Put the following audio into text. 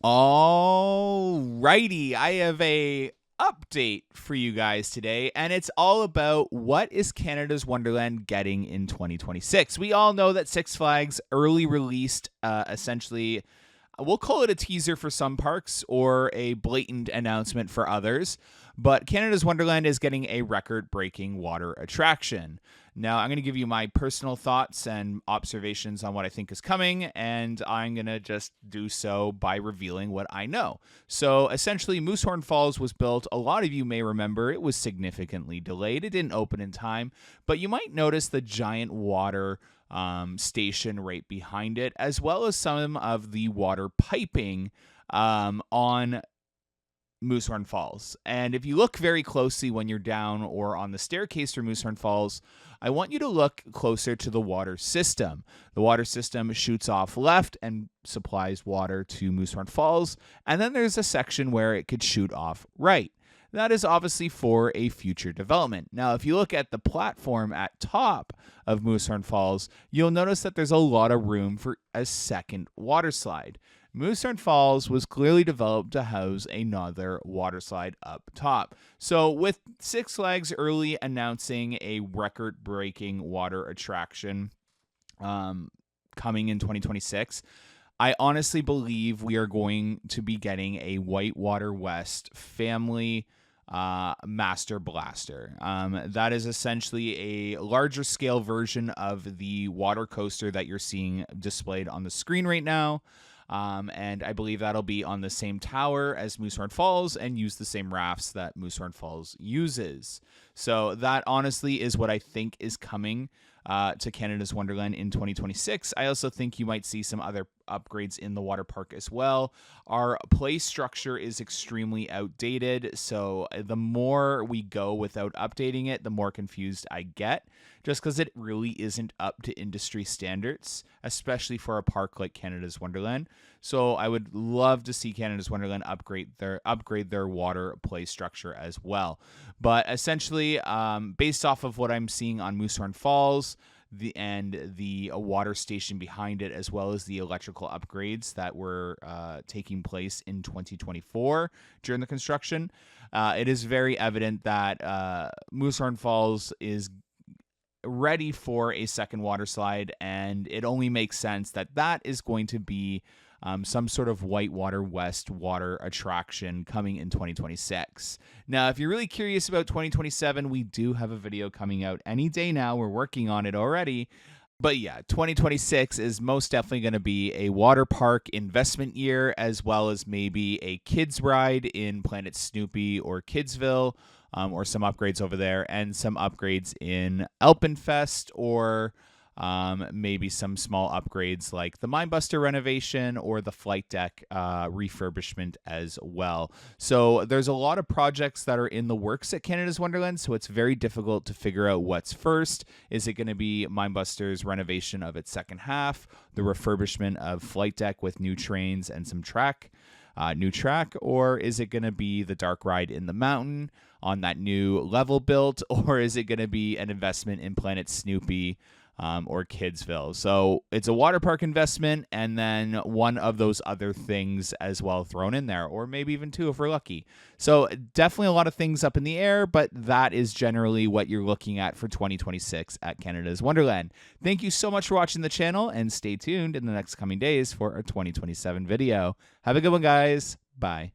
Alrighty, I have a update for you guys today, and it's all about what is Canada's Wonderland getting in 2026. We all know that Six Flags early released essentially, we'll call it a teaser for some parks or a blatant announcement for others, but Canada's Wonderland is getting a record-breaking water attraction. Now, I'm going to give you my personal thoughts and observations on what I think is coming, and I'm going to just do so by revealing what I know. So, essentially, Moosehorn Falls was built. A lot of you may remember it was significantly delayed. It didn't open in time, but you might notice the giant water station right behind it, as well as some of the water piping on Moosehorn Falls. And if you look very closely when you're down or on the staircase for Moosehorn Falls, I want you to look closer to the water system. The water system shoots off left and supplies water to Moosehorn Falls, and then there's a section where it could shoot off right. That is obviously for a future development. Now, if you look at the platform at top of Moosehorn Falls, you'll notice that there's a lot of room for a second water slide. Moosehorn Falls was clearly developed to house another water slide up top. So with Six Flags early announcing a record-breaking water attraction coming in 2026, I honestly believe we are going to be getting a Whitewater West family Master Blaster. That is essentially a larger scale version of the water coaster that you're seeing displayed on the screen right now. And I believe that'll be on the same tower as Moosehorn Falls and use the same rafts that Moosehorn Falls uses. So that honestly is what I think is coming to Canada's Wonderland in 2026. I also think you might see some other upgrades in the water park as well. Our play structure is extremely outdated, so the more we go without updating it, the more confused I get, just because it really isn't up to industry standards, especially for a park like Canada's Wonderland. So I would love to see Canada's Wonderland upgrade their water play structure as well. But essentially, based off of what I'm seeing on Moosehorn Falls, the water station behind it, as well as the electrical upgrades that were taking place in 2024 during the construction, it is very evident that Moosehorn Falls is ready for a second water slide, and it only makes sense that that is going to be some sort of Whitewater West water attraction coming in 2026. Now, if you're really curious about 2027, we do have a video coming out any day now. We're working on it already. But yeah, 2026 is most definitely going to be a water park investment year, as well as maybe a kids ride in Planet Snoopy or Kidsville, or some upgrades over there, and some upgrades in AlpenFest, or maybe some small upgrades like the Mindbuster renovation or the flight deck refurbishment as well. So there's a lot of projects that are in the works at Canada's Wonderland, so it's very difficult to figure out what's first. Is it going to be Mindbuster's renovation of its second half, the refurbishment of flight deck with new trains and some new track, or is it going to be the dark ride in the mountain on that new level built, or is it going to be an investment in Planet Snoopy or Kidsville? So it's a water park investment, and then one of those other things as well thrown in there, or maybe even two if we're lucky. So definitely a lot of things up in the air, but that is generally what you're looking at for 2026 at Canada's Wonderland. Thank you so much for watching the channel, and stay tuned in the next coming days for our 2027 video. Have a good one, guys. Bye.